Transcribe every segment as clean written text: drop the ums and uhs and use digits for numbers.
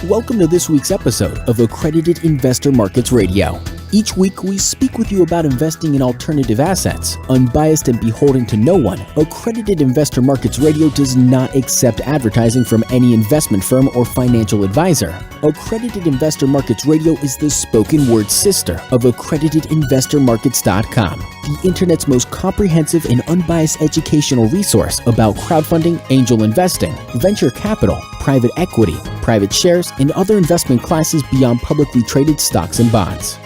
Welcome to this week's episode of Accredited Investor Markets Radio. Each week, we speak with you about investing in alternative assets. Unbiased and beholden to no one, Accredited Investor Markets Radio does not accept advertising from any investment firm or financial advisor. Accredited Investor Markets Radio is the spoken word sister of AccreditedInvestorMarkets.com, the internet's most comprehensive and unbiased educational resource about crowdfunding, angel investing, venture capital, private equity, private shares, and other investment classes beyond publicly traded stocks and bonds.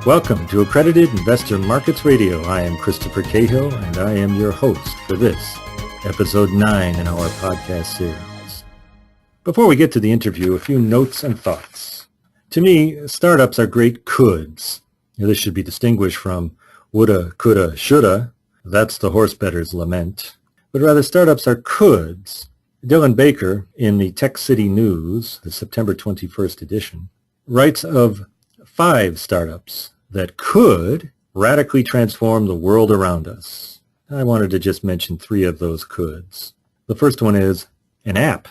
Welcome to Accredited Investor Markets Radio. I am Christopher Cahill, and I am your host for this, episode 9 in our podcast series. Before we get to the interview, a few notes and thoughts. To me, startups are great coulds. This should be distinguished from woulda, coulda, shoulda. That's the horse bettor's lament. But rather, startups are coulds. Dylan Baker, in the Tech City News, the September 21st edition, writes of 5 startups that could radically transform the world around us. I wanted to just mention 3 of those coulds. The first one is an app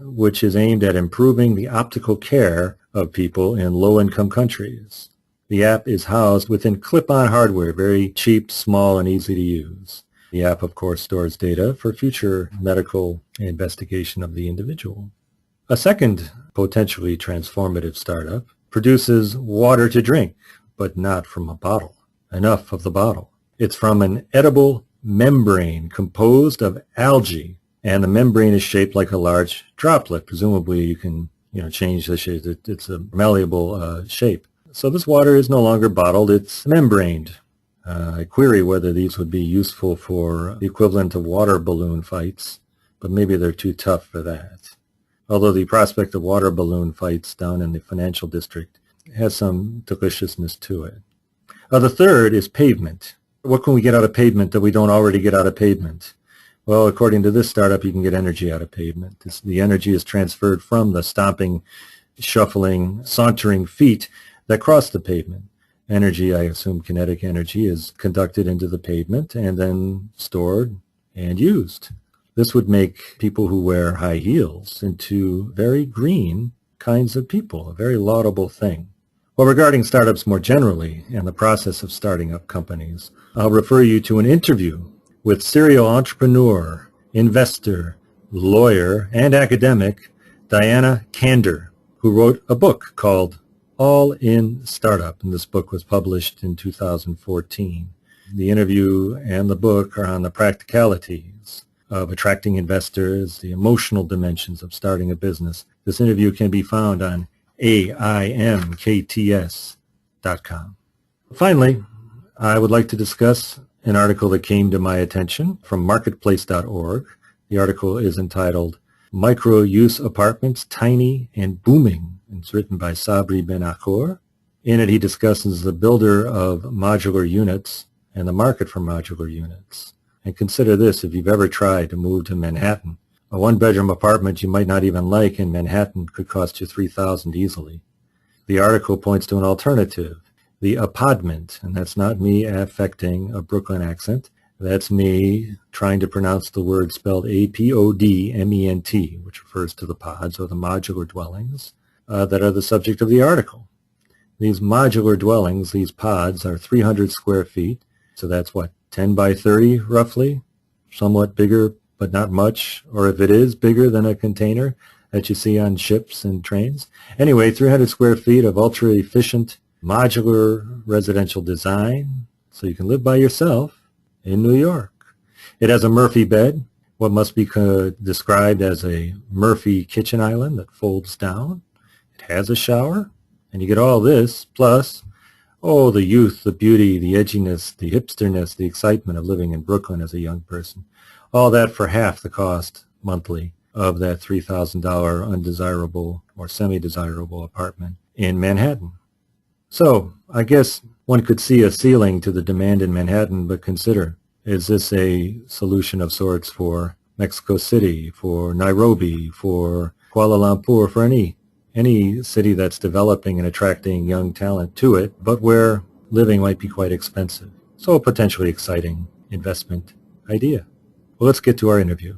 which is aimed at improving the optical care of people in low-income countries. The app is housed within clip-on hardware, very cheap, small, and easy to use. The app, of course, stores data for future medical investigation of the individual. A second potentially transformative startup produces water to drink, but not from a bottle. Enough of the bottle. It's from an edible membrane composed of algae, and the membrane is shaped like a large droplet. Presumably you can change the shape. It's a malleable shape. So this water is no longer bottled, it's membraned. I query whether these would be useful for the equivalent of water balloon fights, but maybe they're too tough for that. Although the prospect of water balloon fights down in the financial district has some deliciousness to it. The third is pavement. What can we get out of pavement that we don't already get out of pavement? Well, according to this startup, you can get energy out of pavement. The energy is transferred from the stomping, shuffling, sauntering feet that cross the pavement. Energy, I assume kinetic energy, is conducted into the pavement and then stored and used. This would make people who wear high heels into very green kinds of people, a very laudable thing. Well, regarding startups more generally and the process of starting up companies, I'll refer you to an interview with serial entrepreneur, investor, lawyer, and academic Diana Kander, who wrote a book called All in Startup, and this book was published in 2014. The interview and the book are on the practicalities of attracting investors, the emotional dimensions of starting a business. This interview can be found on AIMkts.com. Finally, I would like to discuss an article that came to my attention from marketplace.org. The article is entitled Micro-Use Apartments, Tiny and Booming. It's written by Sabri Ben Akhor. In it, he discusses the builder of modular units and the market for modular units. And consider this, if you've ever tried to move to Manhattan, a one-bedroom apartment you might not even like in Manhattan could cost you $3,000 easily. The article points to an alternative, the apodment, and that's not me affecting a Brooklyn accent. That's me trying to pronounce the word spelled A-P-O-D-M-E-N-T, which refers to the pods or the modular dwellings that are the subject of the article. These modular dwellings, these pods, are 300 square feet, so that's 10 by 30 roughly, somewhat bigger but not much, or if it is bigger than a container that you see on ships and trains. Anyway, 300 square feet of ultra-efficient modular residential design, so you can live by yourself in New York. It has a Murphy bed, what must be described as a Murphy kitchen island that folds down. It has a shower, and you get all this, plus the youth, the beauty, the edginess, the hipsterness, the excitement of living in Brooklyn as a young person. All that for half the cost monthly of that $3,000 undesirable or semi-desirable apartment in Manhattan. So I guess one could see a ceiling to the demand in Manhattan, but consider, is this a solution of sorts for Mexico City, for Nairobi, for Kuala Lumpur, for any city that's developing and attracting young talent to it, but where living might be quite expensive? So a potentially exciting investment idea. Well, let's get to our interview.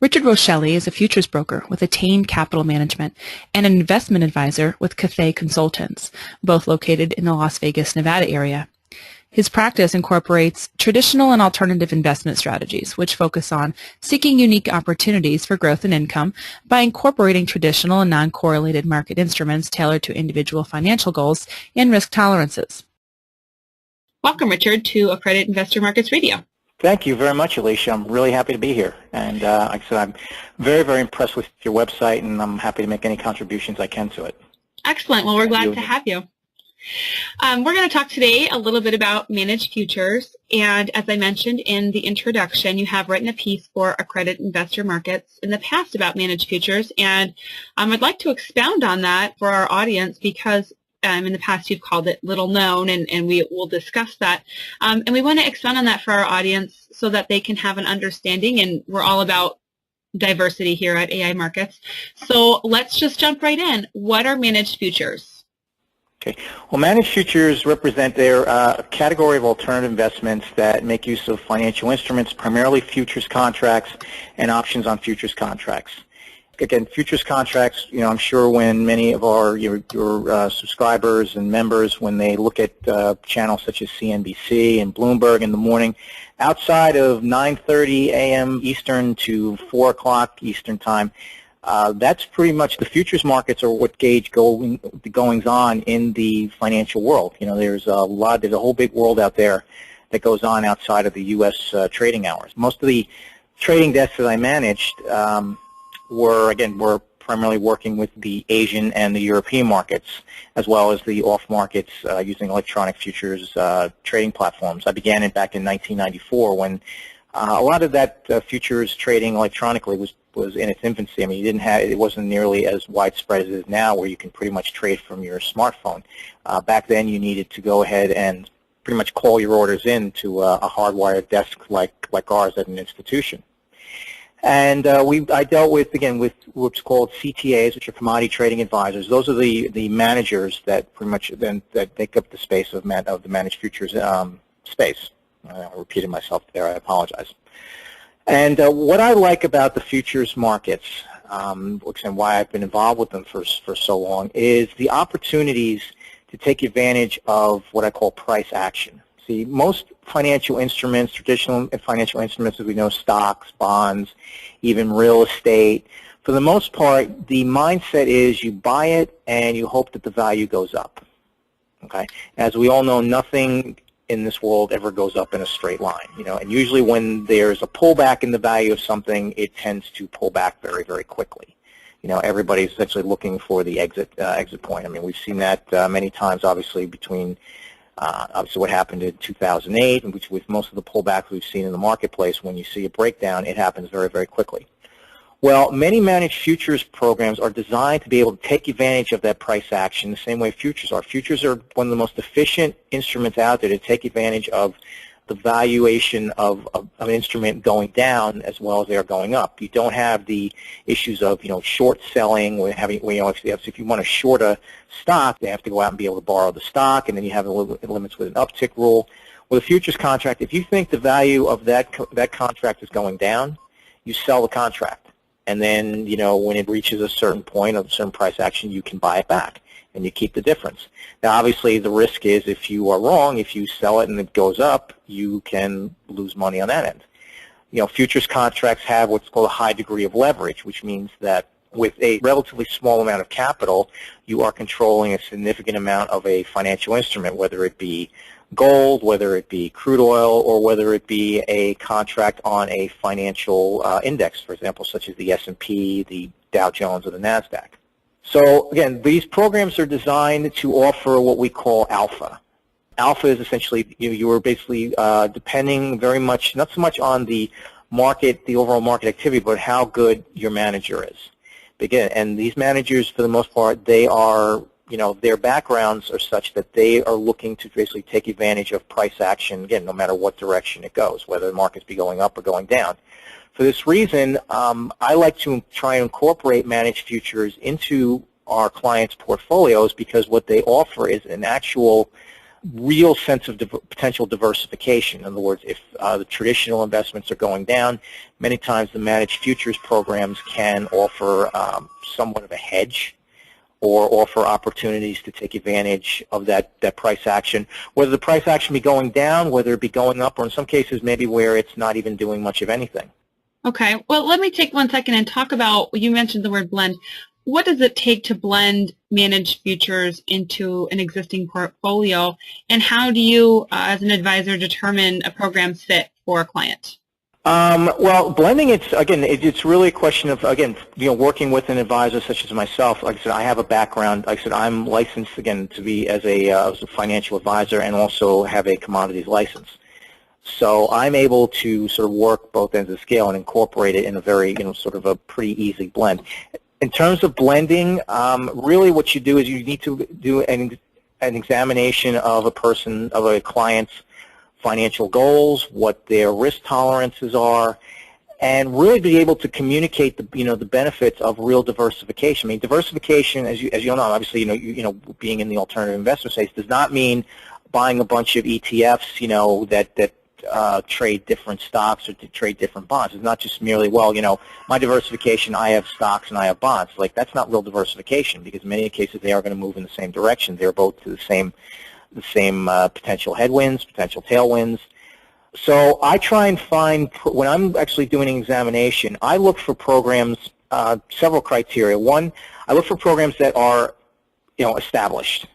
Richard Roscelli is a futures broker with Attain Capital Management and an investment advisor with Cathay Consultants, both located in the Las Vegas, Nevada area. His practice incorporates traditional and alternative investment strategies, which focus on seeking unique opportunities for growth and income by incorporating traditional and non-correlated market instruments tailored to individual financial goals and risk tolerances. Welcome, Richard, to Accredited Investor Markets Radio. Thank you very much, Alicia. I'm really happy to be here. And like I said, I'm very, very impressed with your website, and I'm happy to make any contributions I can to it. Excellent. Well, we're glad to have you. We're going to talk today a little bit about managed futures, and as I mentioned in the introduction, you have written a piece for Accredited Investor Markets in the past about managed futures, and I'd like to expound on that for our audience because in the past you've called it little known, and we will discuss that, and we want to expound on that for our audience so that they can have an understanding, and we're all about diversity here at AIMkts. So let's just jump right in. What are managed futures? Okay. Well, managed futures represent their category of alternative investments that make use of financial instruments, primarily futures contracts and options on futures contracts. Again, futures contracts, I'm sure when many of your subscribers and members, when they look at channels such as CNBC and Bloomberg in the morning, outside of 9:30 a.m. Eastern to 4 o'clock Eastern time, that's pretty much the futures markets are what gauge the goings on in the financial world. There's a whole big world out there that goes on outside of the U.S. Trading hours. Most of the trading desks that I managed were primarily working with the Asian and the European markets, as well as the off markets using electronic futures trading platforms. I began it back in 1994 when a lot of that futures trading electronically was in its infancy. I mean, it wasn't nearly as widespread as it is now, where you can pretty much trade from your smartphone. Back then, you needed to go ahead and pretty much call your orders in to a hardwired desk like ours at an institution. And I dealt with what's called CTAs, which are commodity trading advisors. Those are the managers that pretty much that make up the space of the managed futures space. I repeated myself there. I apologize. And what I like about the futures markets, and why I've been involved with them for so long, is the opportunities to take advantage of what I call price action. See, most financial instruments, traditional financial instruments, as we know, stocks, bonds, even real estate, for the most part, the mindset is you buy it and you hope that the value goes up. Okay? As we all know, nothing in this world ever goes up in a straight line, and usually when there's a pullback in the value of something, it tends to pull back very, very quickly. Everybody's essentially looking for the exit point. I mean, we've seen that many times, obviously, between obviously what happened in 2008, and which with most of the pullbacks we've seen in the marketplace, when you see a breakdown, it happens very, very quickly. Well, many managed futures programs are designed to be able to take advantage of that price action the same way futures are. Futures are one of the most efficient instruments out there to take advantage of the valuation of an instrument going down as well as they are going up. You don't have the issues of short selling, if you want to short a stock, they have to go out and be able to borrow the stock, and then you have limits with an uptick rule. With a futures contract, if you think the value of that contract is going down, you sell the contract. And then, when it reaches a certain point of a certain price action, you can buy it back, and you keep the difference. Now, obviously, the risk is if you are wrong, if you sell it and it goes up, you can lose money on that end. Futures contracts have what's called a high degree of leverage, which means that with a relatively small amount of capital, you are controlling a significant amount of a financial instrument, whether it be gold, whether it be crude oil, or whether it be a contract on a financial index, for example, such as the S&P, the Dow Jones, or the NASDAQ. So again, these programs are designed to offer what we call alpha. Alpha is essentially you are basically depending very much, not so much on the market, the overall market activity, but how good your manager is. Again, and these managers, for the most part, they are their backgrounds are such that they are looking to basically take advantage of price action, again, no matter what direction it goes, whether the markets be going up or going down. For this reason, I like to try and incorporate managed futures into our clients' portfolios because what they offer is an actual real sense of potential diversification. In other words, if the traditional investments are going down, many times the managed futures programs can offer somewhat of a hedge or offer opportunities to take advantage of that price action, whether the price action be going down, whether it be going up, or in some cases maybe where it's not even doing much of anything. Okay. Well, let me take 1 second and talk about, you mentioned the word blend. What does it take to blend managed futures into an existing portfolio, and how do you, as an advisor, determine a program's fit for a client? Well, blending, it's really a question of, again, working with an advisor such as myself. Like I said, I have a background. Like I said, I'm licensed, again, to be as a financial advisor and also have a commodities license. So I'm able to sort of work both ends of the scale and incorporate it in a very, sort of a pretty easy blend. In terms of blending, really what you do is you need to do an examination of a client's financial goals, what their risk tolerances are, and really be able to communicate the benefits of real diversification. I mean, diversification, as you know, obviously, being in the alternative investment space does not mean buying a bunch of ETFs, that trade different stocks or to trade different bonds. It's not just merely, well, my diversification, I have stocks and I have bonds. Like, that's not real diversification, because in many cases they are going to move in the same direction. They're both to the same potential headwinds, potential tailwinds. So I try and find, when I'm actually doing an examination, I look for programs, several criteria. One, I look for programs that are, established.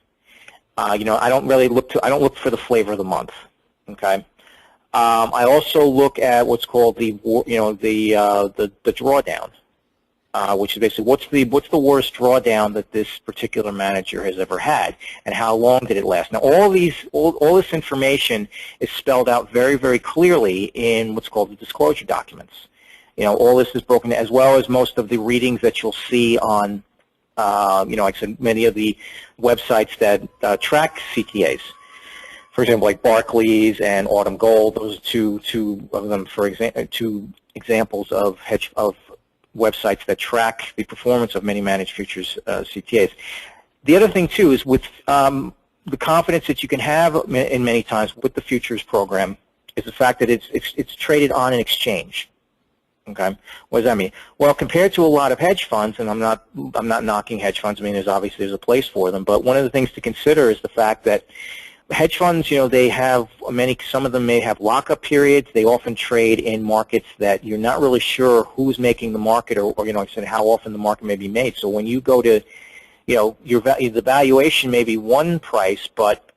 I don't look for the flavor of the month. Okay. I also look at what's called the drawdown, which is basically what's the worst drawdown that this particular manager has ever had, and how long did it last. Now, all this information is spelled out very, very clearly in what's called the disclosure documents. All this is broken, as well as most of the readings that you'll see on, like I said, many of the websites that track CTAs. For example, like Barclays and Autumn Gold, those are two of them, two examples of websites that track the performance of many managed futures CTAs. The other thing, too, is with the confidence that you can have in many times with the futures program is the fact that it's traded on an exchange. Okay, what does that mean? Well, compared to a lot of hedge funds, and I'm not knocking hedge funds. I mean, there's a place for them, but one of the things to consider is the fact that hedge funds, they have some of them may have lockup periods. They often trade in markets that you're not really sure who's making the market, or like I said, how often the market may be made. So when you go to, the valuation may be one price, but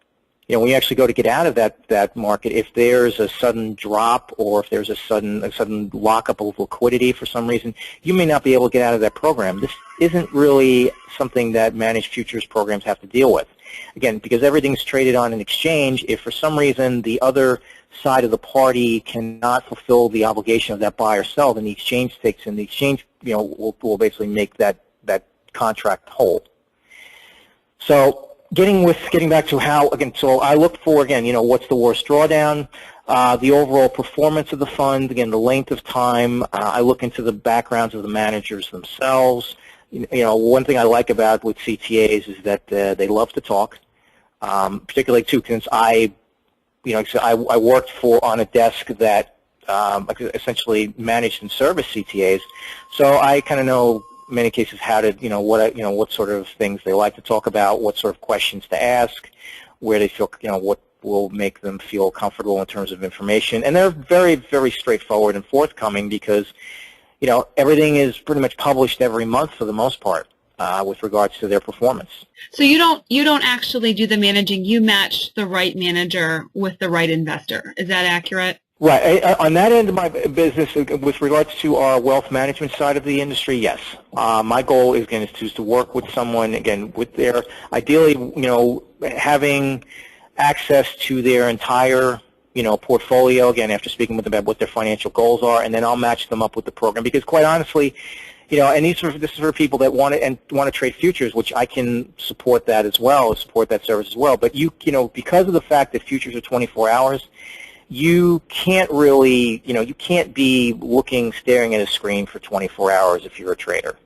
when you actually go to get out of that market, if there's a sudden drop or if there's a sudden lockup of liquidity for some reason, you may not be able to get out of that program. This isn't really something that managed futures programs have to deal with. Again, because everything's traded on an exchange, if for some reason the other side of the party cannot fulfill the obligation of that buy or sell, then the exchange takes in. The exchange, will basically make that contract whole. So getting back to how, again, so I look for, again, what's the worst drawdown, the overall performance of the fund, again, the length of time. I look into the backgrounds of the managers themselves. One thing I like about with CTAs is that they love to talk, particularly too, since I worked on a desk that essentially managed and serviced CTAs, so I kind of know in many cases how to, what sort of things they like to talk about, what sort of questions to ask, where they feel, what will make them feel comfortable in terms of information, and they're very, very straightforward and forthcoming because everything is pretty much published every month for the most part with regards to their performance. So you don't actually do the managing. You match the right manager with the right investor. Is that accurate? Right. On that end of my business, with regards to our wealth management side of the industry, yes. My goal is, again, is to work with someone, again, with their, ideally, having access to their entire portfolio, again, after speaking with them about what their financial goals are, and then I'll match them up with the program. Because quite honestly, and this is for people that want to trade futures, which I can support that as well, support that service as well. But because of the fact that futures are 24 hours, you can't really, you can't be staring at a screen for 24 hours if you're a trader.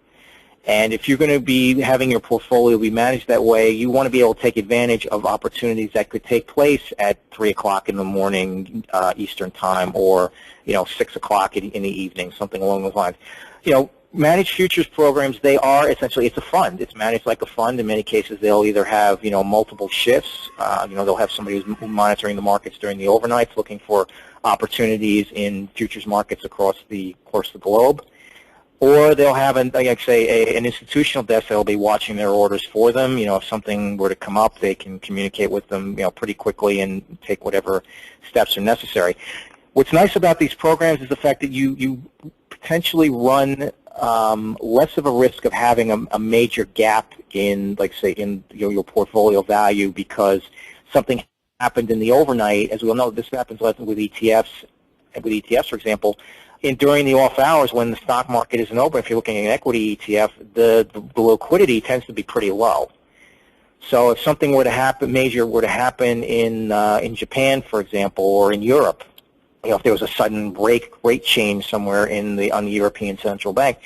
And if you're going to be having your portfolio be managed that way, you want to be able to take advantage of opportunities that could take place at 3 o'clock in the morning Eastern time, or 6 o'clock in the evening, something along those lines. Managed futures programs, they are essentially, it's a fund. It's managed like a fund. In many cases, they'll either have multiple shifts. They'll have somebody who's monitoring the markets during the overnights, looking for opportunities in futures markets across the globe. Or they'll have, an institutional desk that will be watching their orders for them. If something were to come up, they can communicate with them, pretty quickly and take whatever steps are necessary. What's nice about these programs is the fact that you potentially run less of a risk of having a major gap in, in your portfolio value because something happened in the overnight. As we all know, this happens less with ETFs. With ETFs, for example, during the off hours when the stock market isn't open, if you're looking at an equity ETF, the liquidity tends to be pretty low. So if something were to happen, major were to happen in Japan, for example, or in Europe, if there was a sudden rate change somewhere on the European Central Bank,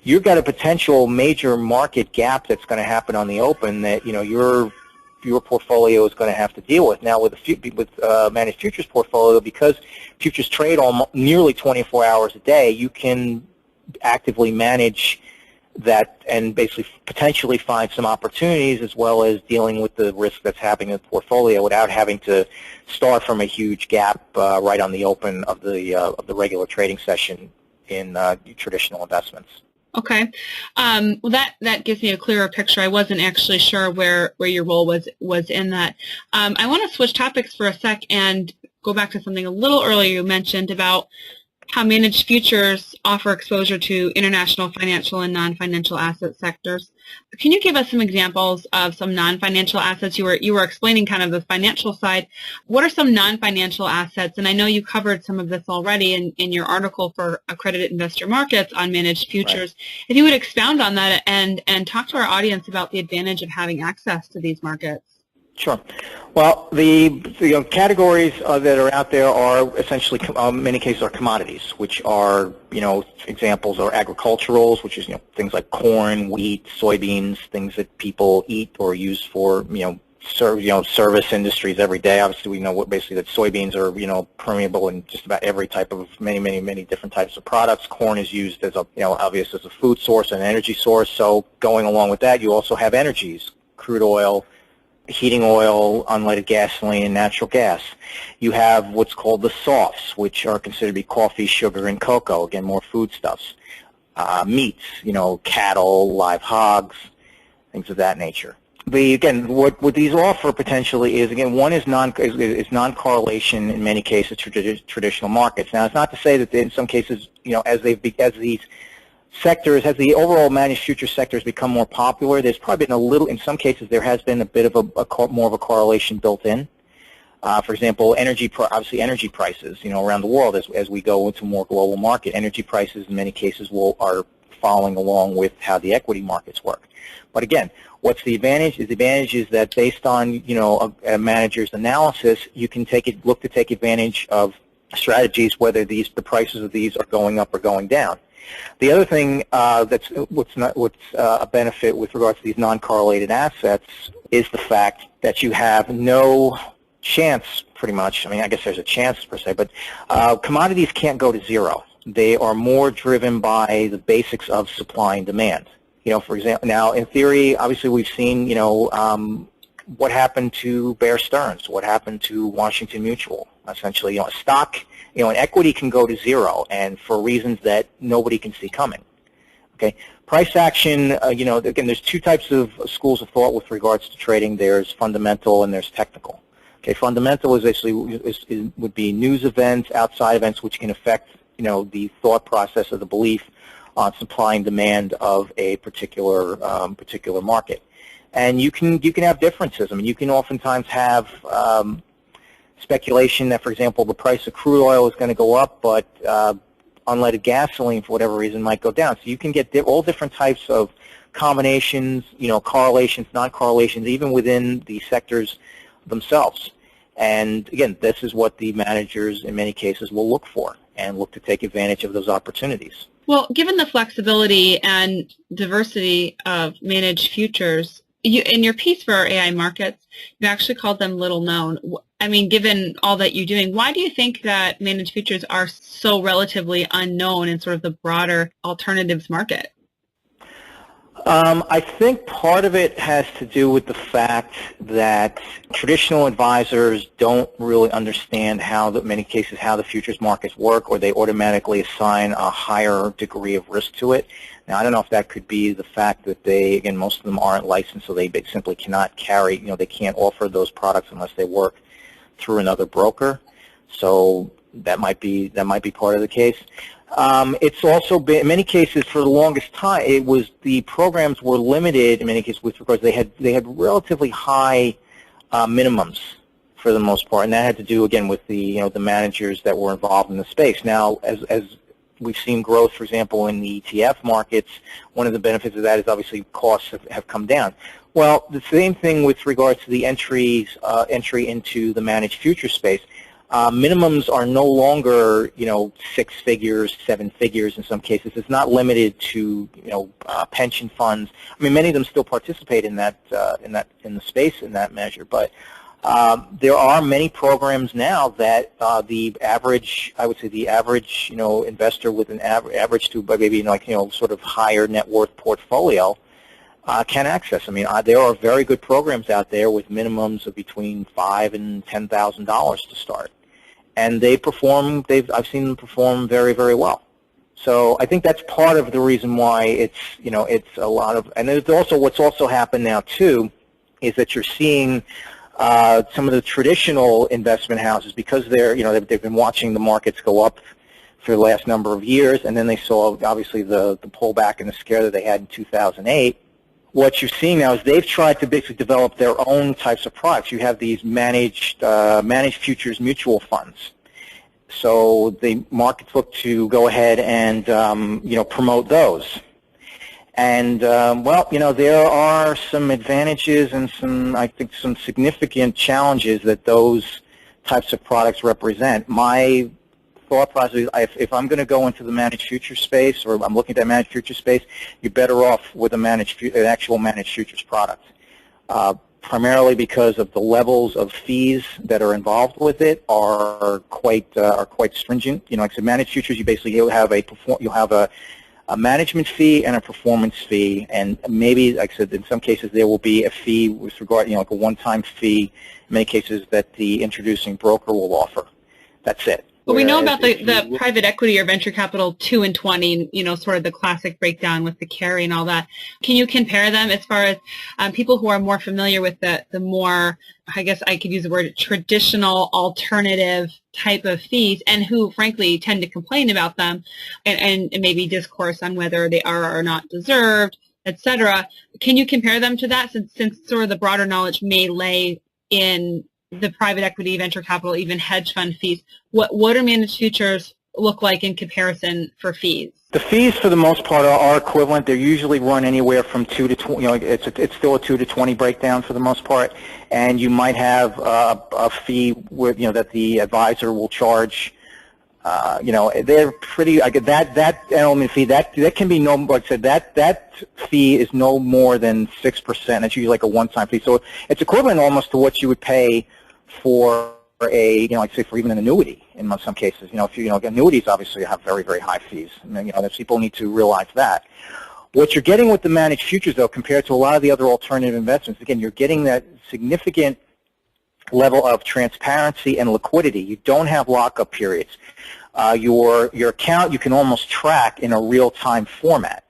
you've got a potential major market gap that's going to happen on the open that your portfolio is going to have to deal with. Now, with managed futures portfolio, because futures trade nearly 24 hours a day, you can actively manage that and basically potentially find some opportunities, as well as dealing with the risk that's happening in the portfolio without having to start from a huge gap right on the open of the regular trading session in traditional investments. Okay. Well, that gives me a clearer picture. I wasn't actually sure where your role was in that. I want to switch topics for a sec and go back to something a little earlier you mentioned about how managed futures offer exposure to international financial and non-financial asset sectors. Can you give us some examples of some non-financial assets? You were explaining kind of the financial side. What are some non-financial assets? And I know you covered some of this already in your article for Accredited Investor Markets on managed futures. Right. If you would expound on that and talk to our audience about the advantage of having access to these markets. Sure. Well, the categories that are out there are essentially, in many cases, are commodities, which are, examples are agriculturals, which is, things like corn, wheat, soybeans, things that people eat or use for, service industries every day. Obviously, we know basically that soybeans are, permeable in just about every type of many different types of products. Corn is used as a, obvious as a food source and energy source. So going along with that, you also have energies, crude oil, heating oil, unleaded gasoline, and natural gas. You have what's called the softs, which are considered to be coffee, sugar, and cocoa, again, more foodstuffs. Meats, cattle, live hogs, things of that nature. Again, what these offer potentially is, again, one is non-correlation in many cases to traditional markets. Now, it's not to say that in some cases, as these sectors, as the overall managed futures sector has become more popular, there's probably been a little, in some cases, there has been a bit of more of a correlation built in. For example, obviously energy prices, around the world as we go into more global market, energy prices in many cases are following along with how the equity markets work. But again, what's the advantage? The advantage is that based on, a manager's analysis, you can look to take advantage of strategies, whether the prices of these are going up or going down. The other thing that's a benefit with regards to these non-correlated assets is the fact that you have no chance, pretty much. I mean, I guess there's a chance per se, but commodities can't go to zero. They are more driven by the basics of supply and demand. For example, now in theory, obviously we've seen, what happened to Bear Stearns, what happened to Washington Mutual. Essentially, a stock, an equity can go to zero, and for reasons that nobody can see coming. Okay, price action. Again, there's two types of schools of thought with regards to trading. There's fundamental and there's technical. Okay, fundamental is basically would be news events, outside events, which can affect the thought process of the belief on supply and demand of a particular market. And you can have differences. I mean, you can oftentimes have speculation that, for example, the price of crude oil is going to go up, but unleaded gasoline, for whatever reason, might go down. So you can get all different types of combinations, correlations, non-correlations, even within the sectors themselves. And again, this is what the managers, in many cases, will look for and look to take advantage of those opportunities. Well, given the flexibility and diversity of managed futures, in your piece for AIMkts, you actually called them little known. I mean, given all that you're doing, why do you think that managed futures are so relatively unknown in sort of the broader alternatives market? I think part of it has to do with the fact that traditional advisors don't really understand in many cases, how the futures markets work, or they automatically assign a higher degree of risk to it. Now, I don't know if that could be the fact that again, most of them aren't licensed, so they simply cannot carry, they can't offer those products unless they work through another broker. So that might be part of the case. It's also been, in many cases, for the longest time, the programs were limited in many cases with regards, they had relatively high minimums for the most part, and that had to do again with the the managers that were involved in the space. Now, as we've seen growth, for example, in the ETF markets, one of the benefits of that is obviously costs have come down. Well, the same thing with regards to the entry into the managed future space. Minimums are no longer, 6 figures, 7 figures in some cases. It's not limited to, pension funds. I mean, many of them still participate in the space in that measure. But there are many programs now that the average, I would say, the average, investor with an average to maybe sort of higher net worth portfolio can access. I mean, there are very good programs out there with minimums of between $5,000 and $10,000 to start, and I've seen them perform very, very well. So I think that's part of the reason why it's a lot of, and it's also what's also happened now too, is that you're seeing some of the traditional investment houses, because they've been watching the markets go up for the last number of years, and then they saw obviously the pullback and the scare that they had in 2008. What you're seeing now is they've tried to basically develop their own types of products. You have these managed futures mutual funds. So the markets look to go ahead and promote those. And there are some advantages and I think some significant challenges that those types of products represent. My thought process is, if I'm going to go into the managed future space, or I'm looking at that managed future space, you're better off with an actual managed futures product, primarily because of the levels of fees that are involved with it are quite stringent. Like I said, managed futures, you'll have a management fee and a performance fee, and maybe, like I said, in some cases there will be a fee with regard, like a one-time fee, in many cases, that the introducing broker will offer. That's it. Well, we know about the private equity or venture capital 2 and 20, sort of the classic breakdown with the carry and all that. Can you compare them as far as people who are more familiar with the more, I guess I could use the word, traditional alternative type of fees, and who, frankly, tend to complain about them and maybe discourse on whether they are or not deserved, et cetera. Can you compare them to that, since sort of the broader knowledge may lay in the private equity, venture capital, even hedge fund fees? What do managed futures look like in comparison for fees? The fees, for the most part, are equivalent. They're usually run anywhere from 2 to 20. It's still a 2 to 20 breakdown for the most part, and you might have a fee with that the advisor will charge. They're pretty. That element fee that can be no. Like I said, that fee is no more than 6%. It's usually like a one-time fee, so it's equivalent almost to what you would pay for like say for even an annuity in some cases. Annuities obviously have very, very high fees. And, people need to realize that. What you're getting with the managed futures, though, compared to a lot of the other alternative investments, again, you're getting that significant level of transparency and liquidity. You don't have lockup periods. Your account you can almost track in a real-time format.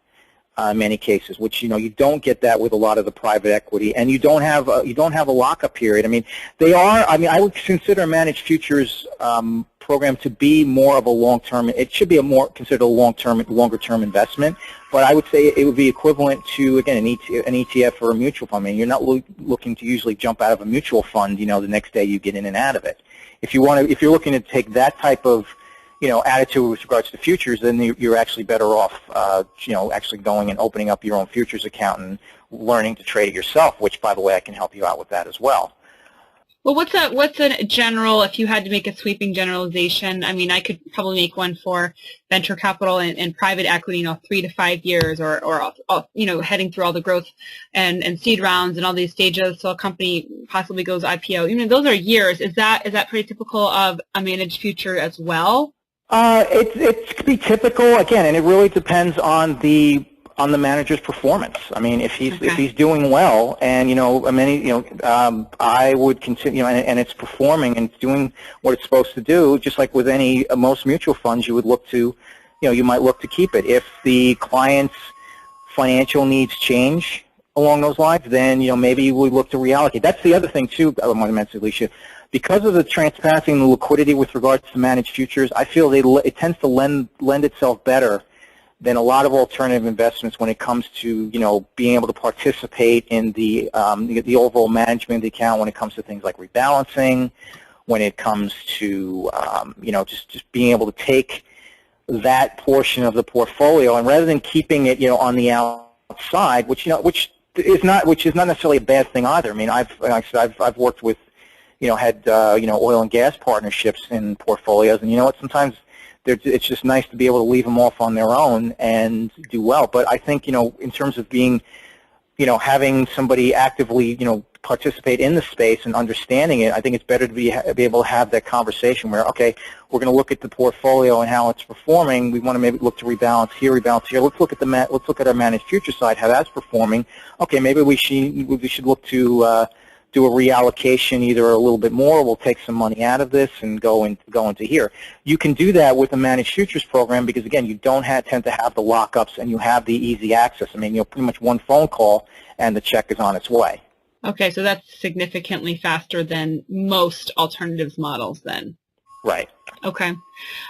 In many cases, which you don't get that with a lot of the private equity, and you don't have a lockup period. I mean, I would consider a managed futures program to be more of a long-term. It should be considered a longer-term investment. But I would say it would be equivalent to, again, an ETF or a mutual fund. I mean, you're not looking to usually jump out of a mutual fund, the next day you get in and out of it. If you're looking to take that type of attitude with regards to futures, then you're actually better off, actually going and opening up your own futures account and learning to trade it yourself, which, by the way, I can help you out with that as well. Well, what's a general, if you had to make a sweeping generalization? I mean, I could probably make one for venture capital and private equity, 3 to 5 years, or heading through all the growth and seed rounds and all these stages, so a company possibly goes IPO. Those are years. Is that pretty typical of a managed future as well? It could be typical again, and it really depends on the manager's performance. I mean, if he's doing well, and I would continue, and it's performing and it's doing what it's supposed to do, just like with most mutual funds, you would look to, you might look to keep it. If the client's financial needs change along those lines, then maybe you would look to reallocate. That's the other thing too. I want to mention, Alicia, because of the transparency and the liquidity with regards to managed futures, I feel it tends to lend itself better than a lot of alternative investments when it comes to being able to participate in the overall management of the account, when it comes to things like rebalancing, when it comes to just being able to take that portion of the portfolio, and rather than keeping it on the outside, which is not necessarily a bad thing either. I mean, I've worked with had oil and gas partnerships in portfolios, and sometimes it's just nice to be able to leave them off on their own and do well. But I think, in terms of being, having somebody actively, participate in the space and understanding it, I think it's better to be able to have that conversation where, okay, we're going to look at the portfolio and how it's performing. We want to maybe look to rebalance here. Let's look at our managed future side, how that's performing. Okay, maybe we should look to do a reallocation, either a little bit more, we'll take some money out of this and go into here. You can do that with a managed futures program because, again, you don't tend to have the lockups and you have the easy access. I mean, pretty much one phone call and the check is on its way. Okay, so that's significantly faster than most alternatives models then. Right. Okay.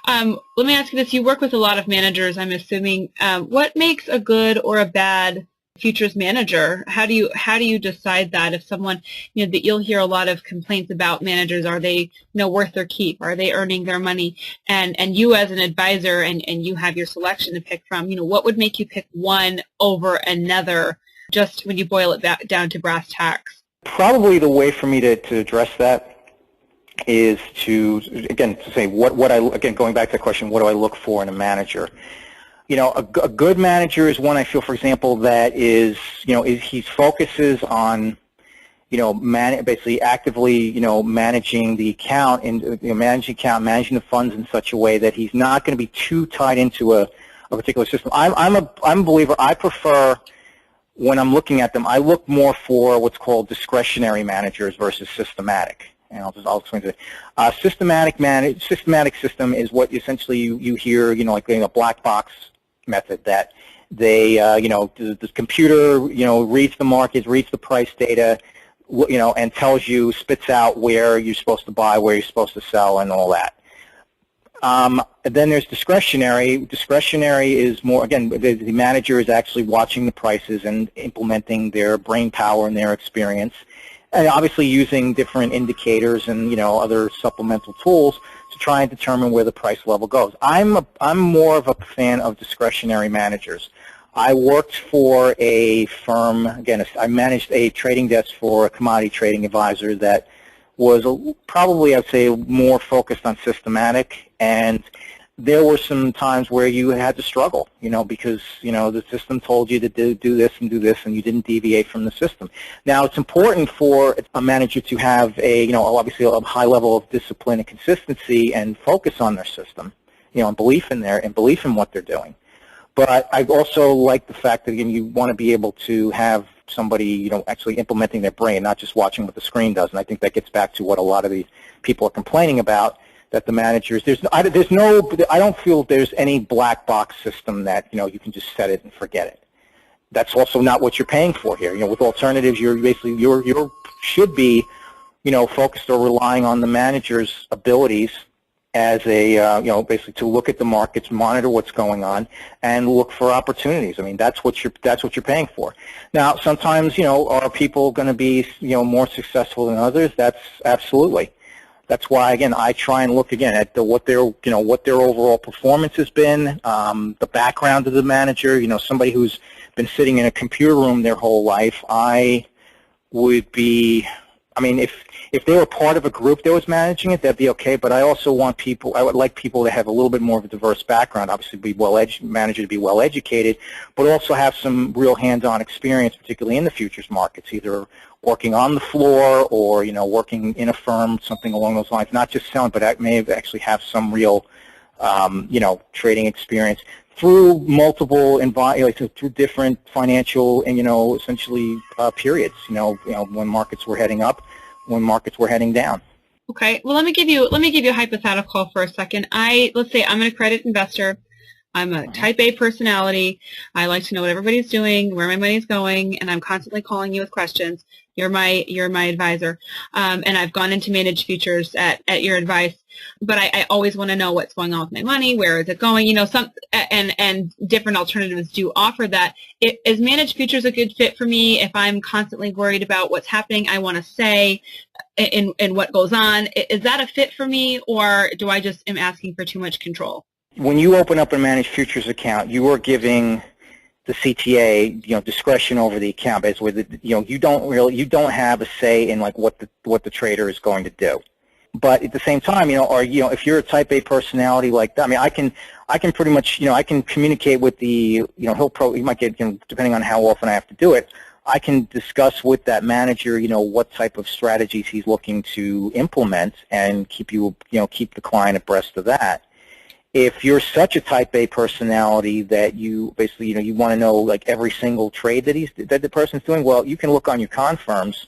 Let me ask you this. You work with a lot of managers, I'm assuming. What makes a good or a bad futures manager? How do you decide that? If someone, that you'll hear a lot of complaints about managers, are they, worth their keep? Are they earning their money? And you as an advisor and you have your selection to pick from, what would make you pick one over another, just when you boil it back down to brass tacks? Probably the way for me to address that is to say going back to the question, what do I look for in a manager? A good manager is one, I feel, for example, that is, he focuses on, basically actively, managing the account and managing the funds in such a way that he's not going to be too tied into a particular system. I'm a believer. I prefer, when I'm looking at them, I look more for what's called discretionary managers versus systematic. And I'll explain to you. Systematic system is what essentially you hear, like a black box method, that they, the computer, reads the markets, reads the price data, and spits out where you're supposed to buy, where you're supposed to sell, and all that. And then there's discretionary. Discretionary is more, again, the manager is actually watching the prices and implementing their brain power and their experience, and obviously using different indicators and other supplemental tools to try and determine where the price level goes. I'm more of a fan of discretionary managers. I worked for a firm, again, I managed a trading desk for a commodity trading advisor that was probably, I'd say, more focused on systematic, and there were some times where you had to struggle, because, the system told you to do this, and you didn't deviate from the system. Now, it's important for a manager to have obviously a high level of discipline and consistency and focus on their system, and belief in what they're doing. But I also like the fact that, again, you want to be able to have somebody, actually implementing their brain, not just watching what the screen does. And I think that gets back to what a lot of the people are complaining about, that the managers, I don't feel there's any black box system that, you can just set it and forget it. That's also not what you're paying for here. With alternatives, you're basically, you should be, focused or relying on the manager's abilities as a, basically to look at the markets, monitor what's going on, and look for opportunities. I mean, that's what you're paying for. Now, sometimes, are people going to be, more successful than others? That's absolutely. That's why, again, I try and look again at what their overall performance has been, the background of the manager. Somebody who's been sitting in a computer room their whole life, I would be I mean, if they were part of a group that was managing it, that'd be okay. But I also want people. I would like people to have a little bit more of a diverse background. Obviously, manager to be well educated, but also have some real hands-on experience, particularly in the futures markets, either working on the floor or working in a firm, something along those lines. Not just selling, but may actually have some real trading experience through multiple through different financial and essentially periods. When markets were heading up, when markets were heading down. Okay. Well, let me give you a hypothetical for a second. Let's say I'm an accredited investor. I'm a type A personality. I like to know what everybody's doing, where my money's going, and I'm constantly calling you with questions. You're my advisor, and I've gone into managed futures at your advice. But I always want to know what's going on with my money, where is it going? And different alternatives do offer that. Is managed futures a good fit for me if I'm constantly worried about what's happening? I want to say in what goes on. Is that a fit for me, or do I just am asking for too much control? When you open up a managed futures account, you are giving the CTA, discretion over the account. Basically, you don't have a say in like what the trader is going to do. But at the same time, if you're a type A personality like that, I mean, I can pretty much, I can communicate with the, he might get, depending on how often I have to do it, I can discuss with that manager, what type of strategies he's looking to implement and keep the client abreast of that. If you're such a type A personality that you basically, you want to know like every single trade that the person's doing, well, you can look on your confirms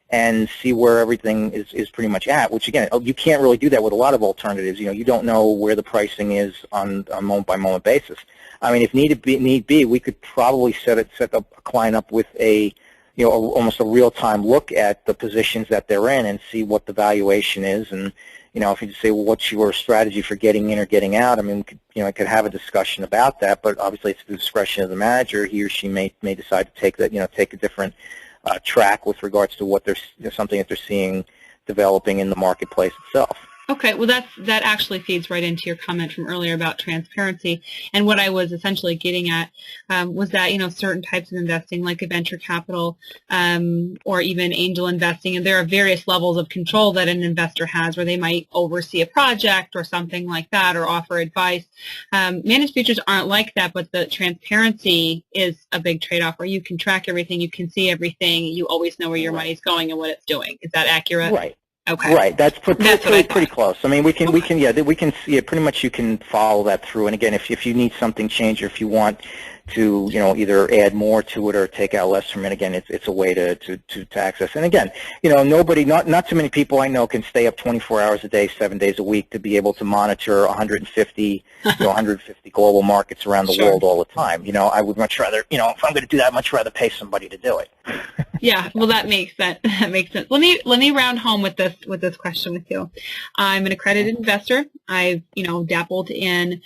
and see where everything is pretty much at, which again, you can't really do that with a lot of alternatives. You don't know where the pricing is on a moment-by-moment basis. I mean, if need be, we could probably set a client up with almost a real-time look at the positions that they're in and see what the valuation is. And if you say, well, what's your strategy for getting in or getting out? I mean, I could have a discussion about that, but obviously it's the discretion of the manager. He or she may decide to take a different track with regards to what something that they're seeing developing in the marketplace itself. Okay, well that actually feeds right into your comment from earlier about transparency. And what I was essentially getting at was that certain types of investing, like a venture capital or even angel investing, and there are various levels of control that an investor has, where they might oversee a project or something like that, or offer advice. Managed futures aren't like that, but the transparency is a big trade-off, where you can track everything, you can see everything, you always know where your money's going and what it's doing. Is that accurate? Right. Okay. Right, that's pretty close. I mean, we can see it. Pretty much, you can follow that through. And again, if you need something changed, or if you want to, either add more to it or take out less from it, again, it's a way to access. And again, not too many people I know can stay up 24 hours a day, 7 days a week to be able to monitor 150 global markets around the world all the time. I would much rather, if I'm going to do that, I'd much rather pay somebody to do it. Yeah, well, that makes sense. That makes sense. Let me round home with this question with you. I'm an accredited investor. I've dabbled in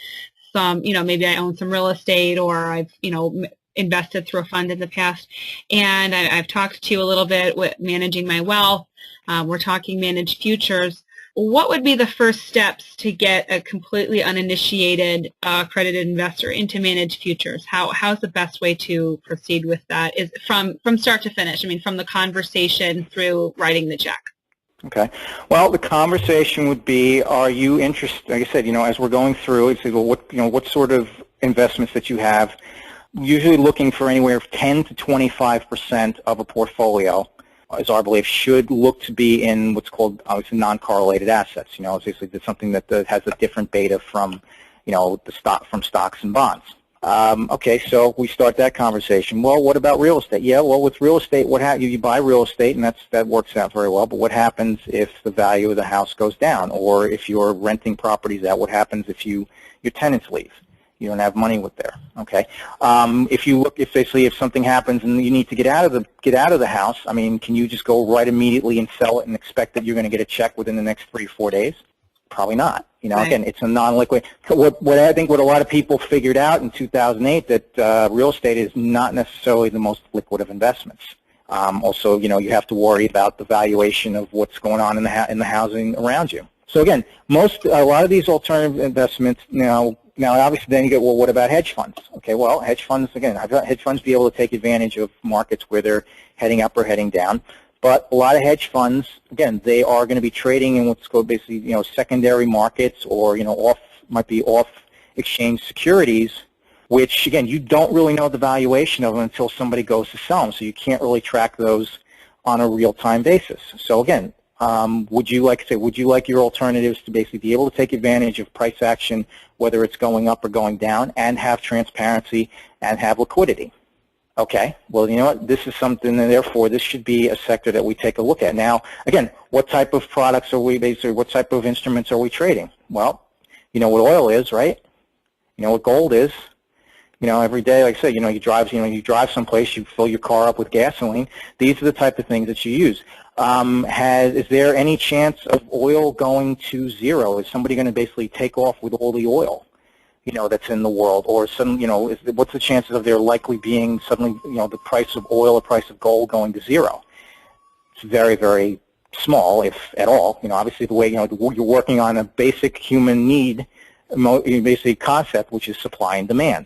some, maybe I own some real estate, or I've invested through a fund in the past, and I've talked to you a little bit with managing my wealth. We're talking managed futures. What would be the first steps to get a completely uninitiated accredited investor into managed futures? How's the best way to proceed with that? Is from start to finish? I mean, from the conversation through writing the check. Okay. Well, the conversation would be: are you interested? Like I said, as we're going through, it's well, what sort of investments that you have. Usually, looking for anywhere from 10 to 25% of a portfolio, is our belief, should look to be in what's called obviously non-correlated assets. It's basically something that has a different beta from, from stocks and bonds. Okay, so we start that conversation. Well, what about real estate? Yeah, well, with real estate, you buy real estate, and that works out very well. But what happens if the value of the house goes down, or if you're renting properties out? What happens if your tenants leave? You don't have money with there. Okay. If something happens and you need to get out of the house, I mean, can you just go right immediately and sell it and expect that you're going to get a check within the next 3 or 4 days? Probably not. Right. Again, it's a non-liquid. What I think what a lot of people figured out in 2008 that real estate is not necessarily the most liquid of investments. Also, you have to worry about the valuation of what's going on in the housing around you. So again, a lot of these alternative investments now, obviously, then you get, well, what about hedge funds? Okay, well, hedge funds, again, I've got hedge funds be able to take advantage of markets where they're heading up or heading down. But a lot of hedge funds, again, they are going to be trading in what's called basically, secondary markets, or, might be off exchange securities, which, again, you don't really know the valuation of them until somebody goes to sell them. So you can't really track those on a real-time basis. So again, would you like your alternatives to basically be able to take advantage of price action, whether it's going up or going down, and have transparency and have liquidity? Okay, well, you know what, this is something, and therefore this should be a sector that we take a look at. Now, again, what type of products are we basically, what type of instruments are we trading? Well, you know what oil is, right? You know what gold is. Every day, like I said, you drive someplace, you fill your car up with gasoline. These are the type of things that you use. Is there any chance of oil going to zero? Is somebody going to basically take off with all the oil, that's in the world? Or what's the chances of there likely being suddenly, the price of oil or price of gold going to zero? It's very, very small, if at all. Obviously the way, you're working on a basic human need, basic concept, which is supply and demand.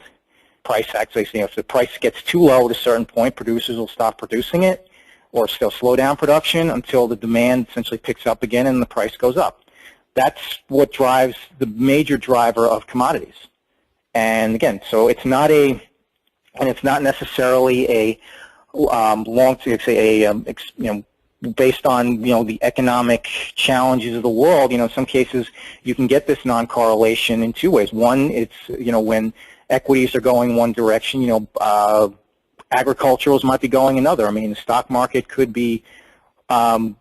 Price actually, if the price gets too low at a certain point, producers will stop producing it, or still slow down production until the demand essentially picks up again and the price goes up. That's what drives the major driver of commodities. And again, so it's not necessarily a based on the economic challenges of the world. In some cases you can get this non-correlation in two ways. One, it's when equities are going one direction, agriculturals might be going another. I mean, the stock market could be booming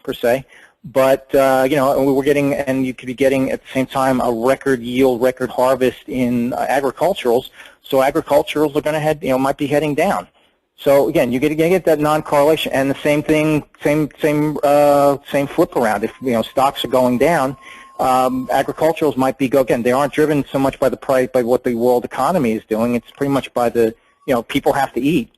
per se, but you could be getting at the same time a record yield, record harvest in agriculturals. So agriculturals are going to might be heading down. So again, you're going to get that non-correlation, and the same thing, same flip around. If stocks are going down, agriculturals might be again. They aren't driven so much by the price, by what the world economy is doing. It's pretty much by the people have to eat,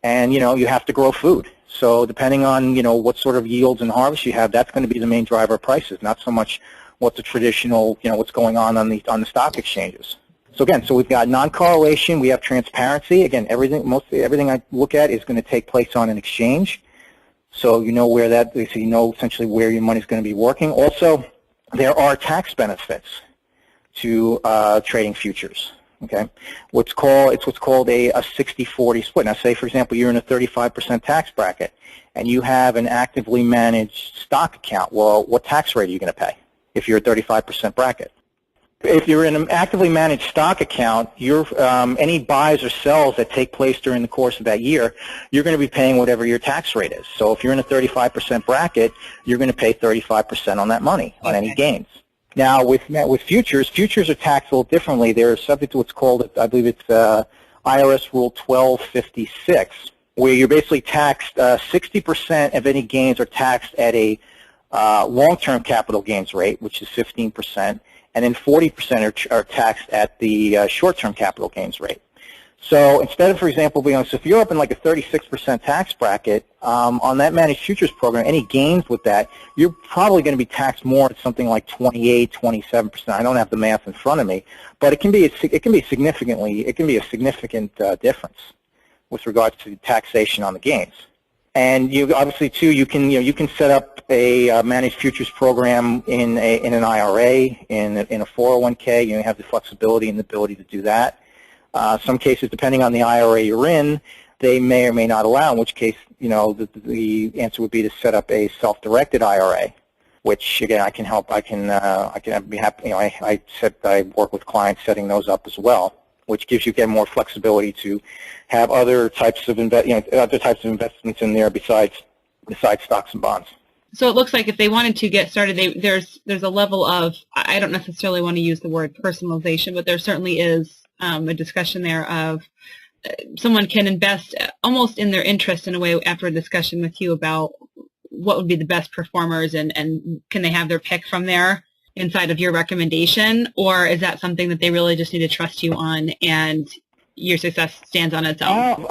and you have to grow food. So depending on what sort of yields and harvest you have, that's going to be the main driver of prices, not so much what the traditional what's going on the stock exchanges. So again, we've got non-correlation, we have transparency. Again, mostly everything I look at is going to take place on an exchange. So where that, so essentially where your money is going to be working. Also, there are tax benefits to trading futures. Okay, what's called a 60-40 split. Now, say for example you're in a 35% tax bracket and you have an actively managed stock account. Well, what tax rate are you going to pay if you're a 35% bracket? If you're in an actively managed stock account, any buys or sells that take place during the course of that year, you're going to be paying whatever your tax rate is. So if you're in a 35% bracket, you're going to pay 35% on that money, on any gains. Now, with futures are taxed a little differently. They're subject to what's called, I believe it's IRS Rule 1256, where you're basically taxed 60% of any gains are taxed at a long-term capital gains rate, which is 15%. And then 40% are taxed at the short-term capital gains rate. So instead of, for example, so if you're up in like a 36% tax bracket, on that managed futures program, any gains with that, you're probably going to be taxed more at something like 28, 27%. I don't have the math in front of me, but it can be a significant difference with regards to taxation on the gains. And you obviously too, you can set up a managed futures program in an IRA, in a 401k. You have the flexibility and the ability to do that. Some cases, depending on the IRA you're in, they may or may not allow. In which case, the answer would be to set up a self-directed IRA, which again I can help. I can be happy. I work with clients setting those up as well, which gives you more flexibility to have other types of investments in there besides stocks and bonds. So it looks like if they wanted to get started, there's a level of, I don't necessarily want to use the word personalization, but there certainly is a discussion there of someone can invest almost in their interest in a way after a discussion with you about what would be the best performers, and can they have their pick from there inside of your recommendation, or is that something that they really just need to trust you on and your success stands on its own?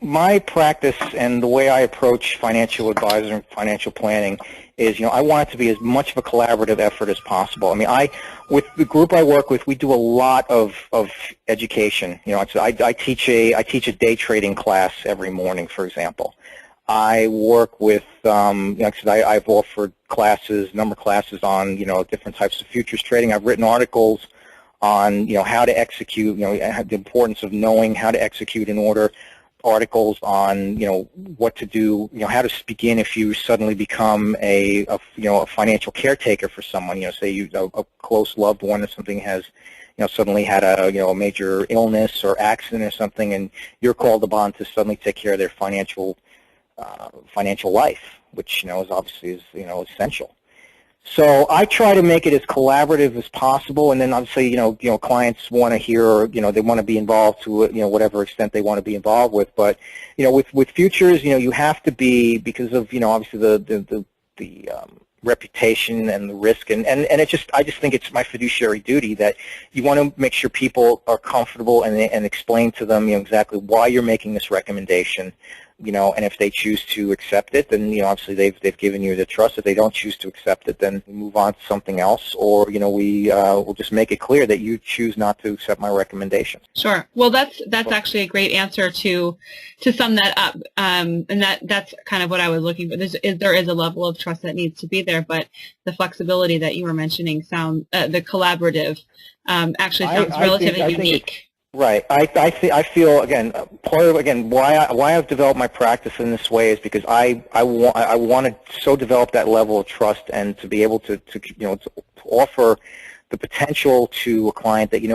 My practice and the way I approach financial advisor and financial planning is, I want it to be as much of a collaborative effort as possible. I mean, with the group I work with, we do a lot of education. I teach a day trading class every morning, for example. I work with, I've offered classes, number of classes on, different types of futures trading. I've written articles on, how to execute, the importance of knowing how to execute an order, articles on, what to do, how to begin if you suddenly become a financial caretaker for someone, say a close loved one or something has, suddenly had a major illness or accident or something, and you're called upon to suddenly take care of their financial life, which, is obviously essential. So I try to make it as collaborative as possible, and then obviously, clients want to hear, they want to be involved to, whatever extent they want to be involved with. But, with futures, you have to be, because of, obviously the reputation and the risk, and I just think it's my fiduciary duty that you want to make sure people are comfortable and explain to them, exactly why you're making this recommendation. And if they choose to accept it, then obviously they've given you the trust. If they don't choose to accept it, then we move on to something else, or we'll just make it clear that you choose not to accept my recommendation. Sure. Well, that's actually a great answer to sum that up, and that's kind of what I was looking for. There is a level of trust that needs to be there, but the flexibility that you were mentioning the collaborative actually sounds relatively unique. Right. I feel, again, part of, why I've developed my practice in this way is because I want to so develop that level of trust and to be able to offer the potential to a client that, I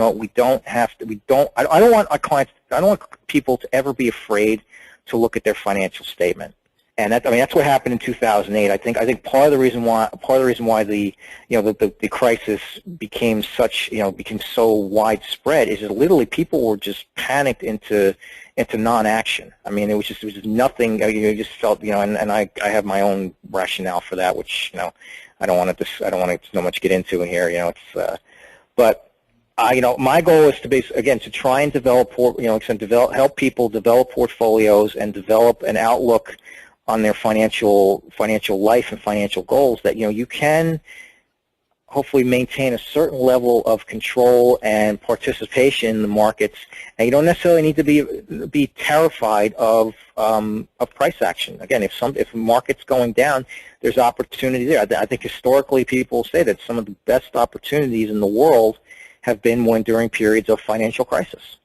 don't want people to ever be afraid to look at their financial statement. And that's what happened in 2008. I think part of the reason why the crisis became so widespread is that literally people were just panicked into non-action. I mean, it was just nothing. You just felt, and I have my own rationale for that, which I don't want to so much get into in here. But my goal is to try and help people develop portfolios and develop an outlook on their financial life and financial goals, that you can hopefully maintain a certain level of control and participation in the markets, and you don't necessarily need to be terrified of price action. Again, if the market's going down, there's opportunity there. I think historically people say that some of the best opportunities in the world have been during periods of financial crisis.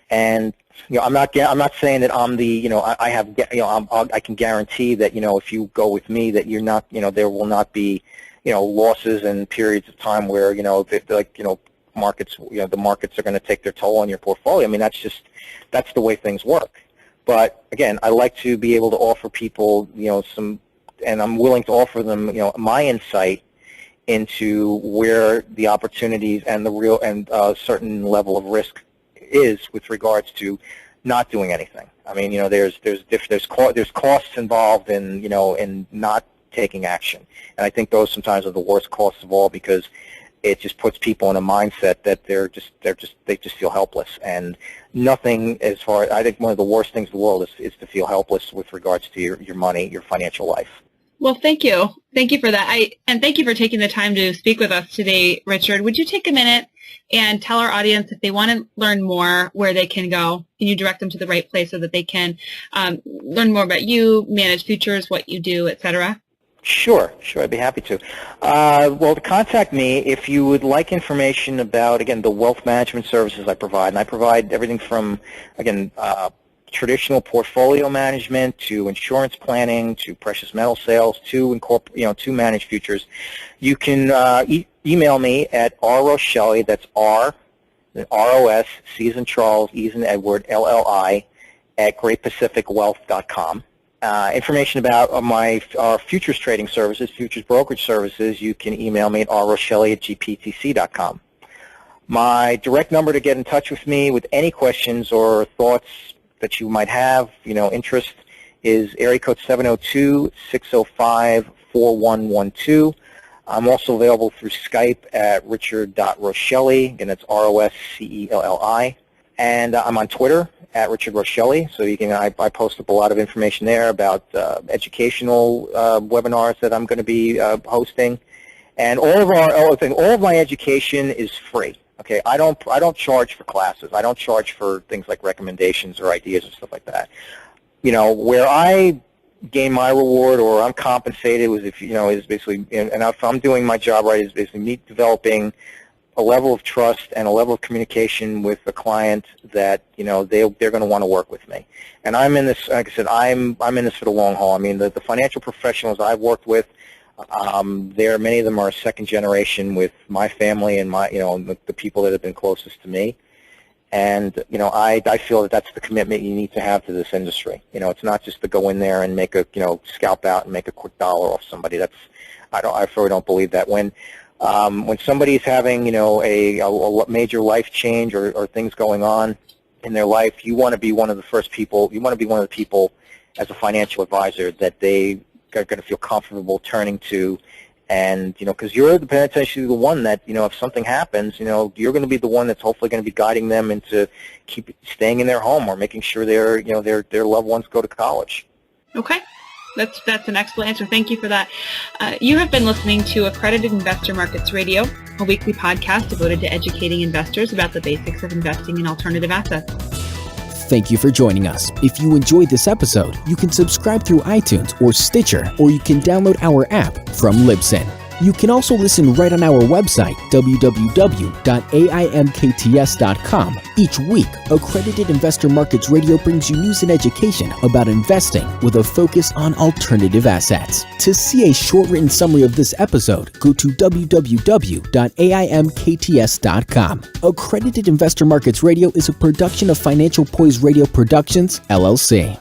And I'm not saying that I'm the, I can guarantee that, if you go with me, that you're not, there will not be, losses and periods of time where, markets, the markets are going to take their toll on your portfolio. I mean, that's the way things work. But again, I like to be able to offer people, and I'm willing to offer them, my insight into where the opportunities and the certain level of risk is with regards to not doing anything. I mean, there's costs involved in in not taking action, and I think those sometimes are the worst costs of all, because it just puts people in a mindset that they just feel helpless, and nothing I think one of the worst things in the world is to feel helpless with regards to your money, your financial life. Well, thank you. Thank you for that. And thank you for taking the time to speak with us today, Richard. Would you take a minute and tell our audience, if they want to learn more, where they can go? Can you direct them to the right place so that they can learn more about you, manage futures, what you do, et cetera? Sure, I'd be happy to. Well, to contact me, if you would like information about, again, the wealth management services I provide, and I provide everything from, again, traditional portfolio management to insurance planning to precious metal sales to to manage futures. You can email me at rroscelli, that's R-O-S, C as in Charles, E as in Edward, L-L-I, at greatpacificwealth.com. Information about our futures trading services, futures brokerage services, you can email me at rroscelli@gptc.com. My direct number to get in touch with me with any questions or thoughts that you might have, interest, is area code 702-605-4112. I'm also available through Skype at richard.roscelli, again, that's R-O-S-C-E-L-L-I. And I'm on Twitter at Richard Roscelli, so I post up a lot of information there about educational webinars that I'm going to be hosting. And all of my education is free. Okay, I don't charge for classes. I don't charge for things like recommendations or ideas and stuff like that. Where I gain my reward or I'm compensated is basically, and if I'm doing my job right, is basically me developing a level of trust and a level of communication with the client that they're going to want to work with me. And I'm in this, like I said, I'm in this for the long haul. I mean, the financial professionals I've worked with, many of them are second generation with my family and my the people that have been closest to me. And I feel that that's the commitment you need to have to this industry. It's not just to go in there and make a scalp out and make a quick dollar off somebody. I really don't believe that. When somebody's having a major life change or things going on in their life, you want to be one of the first people. You want to be one of the people as a financial advisor that they are going to feel comfortable turning to. And, because you're potentially the one that, if something happens, you're going to be the one that's hopefully going to be guiding them into staying in their home or making sure their loved ones go to college. Okay. That's an excellent answer. Thank you for that. You have been listening to Accredited Investor Markets Radio, a weekly podcast devoted to educating investors about the basics of investing in alternative assets. Thank you for joining us. If you enjoyed this episode, you can subscribe through iTunes or Stitcher, or you can download our app from Libsyn. You can also listen right on our website, www.AIMkts.com. Each week, Accredited Investor Markets Radio brings you news and education about investing with a focus on alternative assets. To see a short written summary of this episode, go to www.AIMkts.com. Accredited Investor Markets Radio is a production of Financial Poise Radio Productions, LLC.